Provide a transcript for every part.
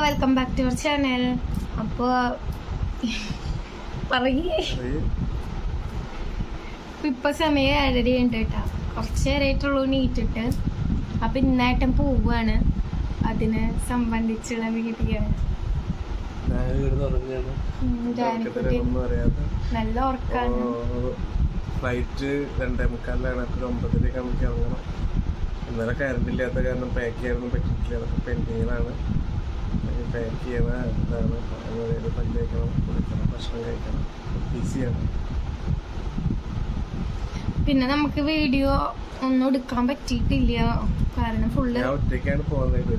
Welcome back to our channel. അപ്പോൾ പറയേ ഇപ്പം സമയം 7:30 ഉണ്ട് കേട്ടോ. കുറച്ച് നേരമായിട്ടുള്ളൂ നീറ്റിട്ട്. അപ്പം ഇന്നായിട്ടും പോവാണ്. അതിനെ സംബന്ധിച്ചുള്ള വീഡിയോ ആണ്. നല്ല ഉറക്കാണ്. ഫ്ലൈറ്റ് 2:45 ഒരു 9:00 നമുക്ക് ഇറങ്ങണം. ഇന്നലെ കറണ്ട് ഇല്ലാത്ത കാരണം പാക്ക് ചെയ്യാനൊന്നും പറ്റിയിട്ടില്ല. അതൊക്കെ പെൻഡിങ്ങിലാണ്. പാക്ക് ചെയ്യണ എന്താണ് പല്ല് കഴിക്കണം, കുളിക്കണം, ഭക്ഷണം കഴിക്കണം. ഈസിയാണ്. പിന്നെ നമുക്ക് വീഡിയോ ഒന്നും എടുക്കാൻ പറ്റിയിട്ടില്ല. കാരണം ഫുള്ള് ഞാൻ ഒറ്റയ്ക്കാണ് പോകുന്നത്.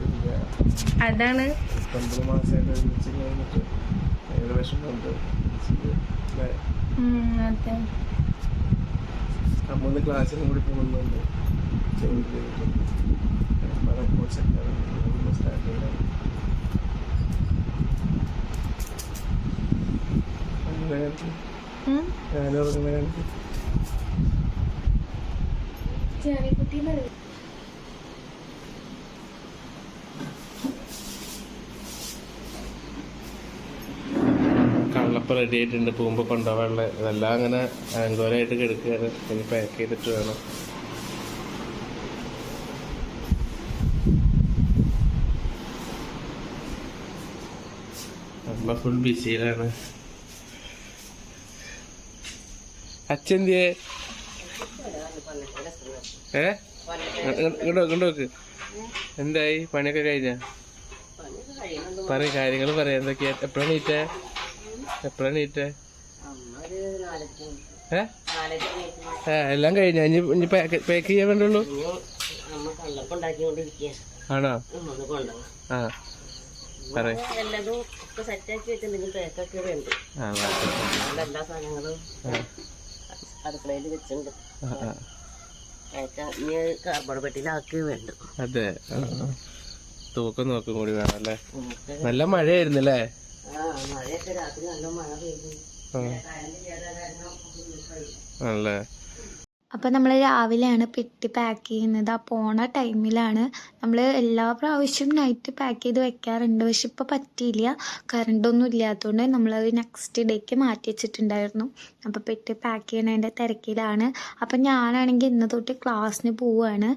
അതാണ് 9 മാസമായിട്ട് ഒരുമിച്ച് കഴിഞ്ഞിട്ട് ഭയങ്കര വിഷമമുണ്ട്. അതെ. അമ്മ ക്ലാസ്സിനും കൂടി പോകുന്നുണ്ട്. കള്ളപ്പം റെഡി ആയിട്ടുണ്ട്. പോകുമ്പോൾ കൊണ്ടുപോകാനുള്ള ഇതെല്ലാം അങ്ങനെ ആങ്കോലായിട്ട് കിടക്കുകയാണ്. ഇനി പാക്ക് ചെയ്തിട്ട് വേണം. അമ്മ ഫുൾ ബിസിയിലാണ്. അച്ഛന്തിയെ ഇങ്ങോട്ട് നോക്ക്. എന്തായി? പണിയൊക്കെ കഴിഞ്ഞ? കാര്യങ്ങൾ പറയാം. എന്തൊക്കെയാ? എപ്പോഴാണ് നീറ്റേ? എല്ലാം കഴിഞ്ഞ? ഇനി പാക്ക് ചെയ്യാൻ വേണ്ടുള്ളൂ. ആണോ? ആ പറയാ. അതെ, തൂക്കം നോക്കും കൂടി വേണം അല്ലേ? നല്ല മഴയായിരുന്നല്ലേ? ആണല്ലേ. അപ്പോൾ നമ്മൾ രാവിലെയാണ് പെട്ടി പാക്ക് ചെയ്യുന്നത്. ആ പോണ ടൈമിലാണ്. നമ്മൾ എല്ലാ പ്രാവശ്യവും നൈറ്റ് പാക്ക് ചെയ്ത് വെക്കാറുണ്ട്. പക്ഷെ ഇപ്പോൾ പറ്റിയില്ല. കറണ്ടൊന്നും ഇല്ലാത്തതുകൊണ്ട് നമ്മളത് നെക്സ്റ്റ് ഡേക്ക് മാറ്റി വെച്ചിട്ടുണ്ടായിരുന്നു. അപ്പോൾ പെട്ടി പാക്ക് ചെയ്യണതിൻ്റെ തിരക്കിലാണ്. അപ്പം ഞാനാണെങ്കിൽ ഇന്ന് തൊട്ട് ക്ലാസ്സിന് പോവുകയാണ്.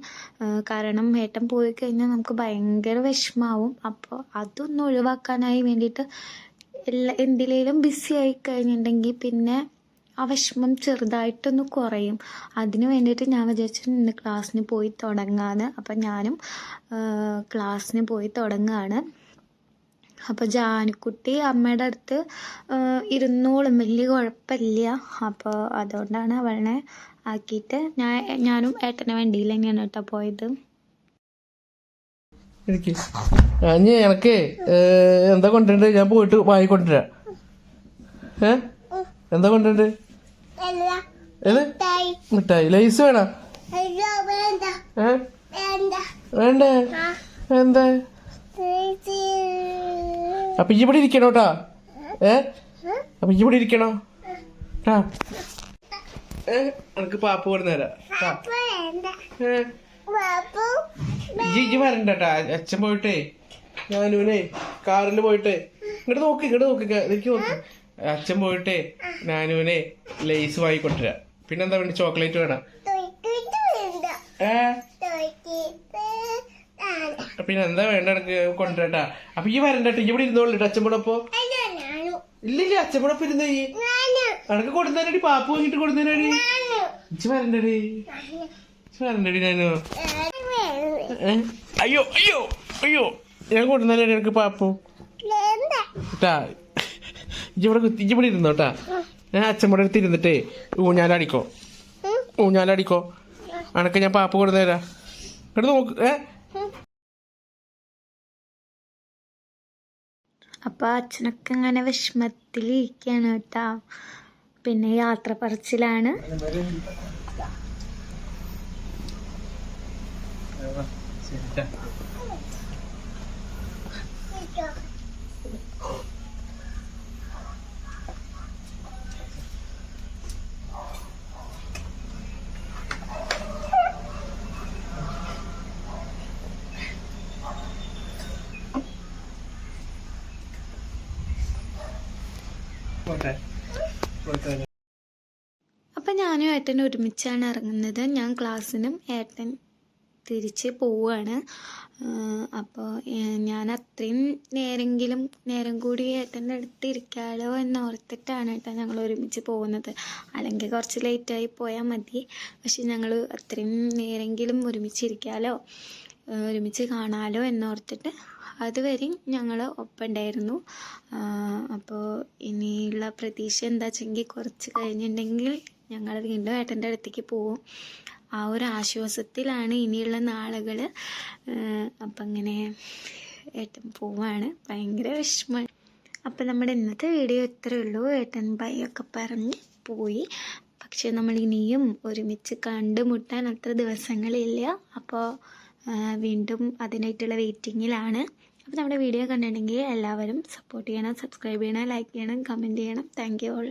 കാരണം ഏട്ടൻ പോയി കഴിഞ്ഞാൽ നമുക്ക് ഭയങ്കര വിഷമാവും. അപ്പോൾ അതൊന്നും ഒഴിവാക്കാനായി വേണ്ടിയിട്ട് എന്തിലേലും ബിസി ആയി കഴിഞ്ഞിട്ടുണ്ടെങ്കിൽ പിന്നെ ആ വിഷമം ചെറുതായിട്ടൊന്ന് കുറയും. അതിന് വേണ്ടിയിട്ട് ഞാൻ വിചാരിച്ചു ഇന്ന് ക്ലാസ്സിന് പോയി തുടങ്ങാമെന്ന്. അപ്പം ഞാനും ക്ലാസ്സിന് പോയി തുടങ്ങുകയാണ്. അപ്പോൾ ജാനുക്കുട്ടി അമ്മയുടെ അടുത്ത് ഇരുന്നോളും, വലിയ കുഴപ്പമില്ല. അപ്പോൾ അതുകൊണ്ടാണ് അവളെ ആക്കിയിട്ട് ഞാനും ഏട്ടനെ വണ്ടിയിൽ തന്നെയാണ് കേട്ടോ പോയത്. എനക്ക് എന്താ കൊണ്ടുണ്ട്? ഞാൻ പോയിട്ട് വാങ്ങിക്കൊണ്ടിരാ. എന്താ കൊണ്ടുണ്ട്? മിഠായി. ലൈസ് വേണോ? വേണ്ടേ? എന്താ? അപ്പൊ ഇവിടെ ഇരിക്കണോട്ടാ. അപ്പൊ ഇവിടെ ഇരിക്കണോ? എനിക്ക് പാപ്പ് കൊടുന്നേരാ. ഇജ്ജ് വരണ്ടട്ടാ. അച്ഛൻ പോയിട്ടേ ഞാനൂനെ കാറിൽ പോയിട്ടേ ഇങ്ങോട്ട് നോക്ക് എനിക്ക് നോക്ക്. അച്ഛൻ പോയിട്ടേ ഞാനൂനെ ലേസ് വാങ്ങിക്കൊണ്ടിരാ. പിന്നെന്താ വേണ്ടി? ചോക്ലേറ്റ് വേണം. പിന്നെ എന്താ വേണ്ട എനിക്ക് കൊണ്ടുവരട്ടാ. അപ്പൊ ഈ വരണ്ടട്ടോ. ഇവിടെ ഇരുന്നോളൂ അച്ഛനോടൊപ്പം. ഇല്ലില്ല, അച്ഛനോടൊപ്പം ഇരുന്നേ. അനക്ക് കൊടുന്നേരടി. പാപ്പ് വാങ്ങിട്ട് കൊടുന്നേരടി. ഇച്ച് വരണ്ടടി. ഞാനോ അയ്യോ അയ്യോ അയ്യോ ഞാൻ കൊടുന്നേരടി എനിക്ക് പാപ്പു. ഇവിടെ ഇരുന്നോട്ടാ. ഞാൻ അച്ഛമ്മടെ അടുത്ത് ഇരുന്നിട്ടേ ഊഞ്ഞാലടിക്കോ. അനക്ക് ഞാൻ പാപ്പ് കൊടുന്നേരാ. എടുത്ത് നോക്ക്. അപ്പോൾ അച്ഛനൊക്കെ ഇങ്ങനെ വിഷമത്തിലിരിക്കുകയാണ് കേട്ടോ. പിന്നെ യാത്ര പറച്ചിലാണ്. അപ്പം ഞാനും ഏട്ടനും ഒരുമിച്ചാണ് ഇറങ്ങുന്നത്. ഞാൻ ക്ലാസ്സിനും ഏട്ടൻ തിരിച്ച് പോവുകയാണ്. അപ്പോൾ ഞാൻ അത്രയും നേരം കൂടി ഏട്ടൻ്റെ അടുത്ത് ഇരിക്കാമല്ലോ എന്നോർത്തിട്ടാണ് കേട്ടോ ഞങ്ങൾ ഒരുമിച്ച് പോകുന്നത്. അല്ലെങ്കിൽ കുറച്ച് ലേറ്റായി പോയാൽ മതി, പക്ഷെ ഞങ്ങൾ അത്രയും നേരെങ്കിലും ഒരുമിച്ചിരിക്കാമല്ലോ, ഒരുമിച്ച് കാണാമല്ലോ എന്നോർത്തിട്ട് അതുവരെയും ഞങ്ങൾ ഒപ്പം ഉണ്ടായിരുന്നു. അപ്പോൾ ഇനിയുള്ള പ്രതീക്ഷ എന്താ വെച്ചെങ്കിൽ കുറച്ച് കഴിഞ്ഞിട്ടുണ്ടെങ്കിൽ ഞങ്ങൾ വീണ്ടും ഏട്ടൻ്റെ അടുത്തേക്ക് പോവും. ആ ഒരു ആശ്വാസത്തിലാണ് ഇനിയുള്ള നാളുകൾ. അപ്പം അങ്ങനെ ഏട്ടൻ പോവാണ്, ഭയങ്കര വിഷമമാണ്. അപ്പം നമ്മുടെ ഇന്നത്തെ വീഡിയോ ഇത്രയേ ഉള്ളൂ. ഏട്ടൻ ബൈയൊക്കെ പറഞ്ഞ് പോയി. പക്ഷെ നമ്മൾ ഇനിയും ഒരുമിച്ച് കണ്ടുമുട്ടാൻ അത്ര ദിവസങ്ങളില്ല. അപ്പോൾ വീണ്ടും അതിനായിട്ടുള്ള വെയിറ്റിങ്ങിലാണ്. അപ്പോൾ നമ്മുടെ വീഡിയോ കണ്ടിട്ടുണ്ടെങ്കിൽ എല്ലാവരും സപ്പോർട്ട് ചെയ്യണം, സബ്സ്ക്രൈബ് ചെയ്യണം, ലൈക്ക് ചെയ്യണം, കമൻറ്റ് ചെയ്യണം. Thank you all.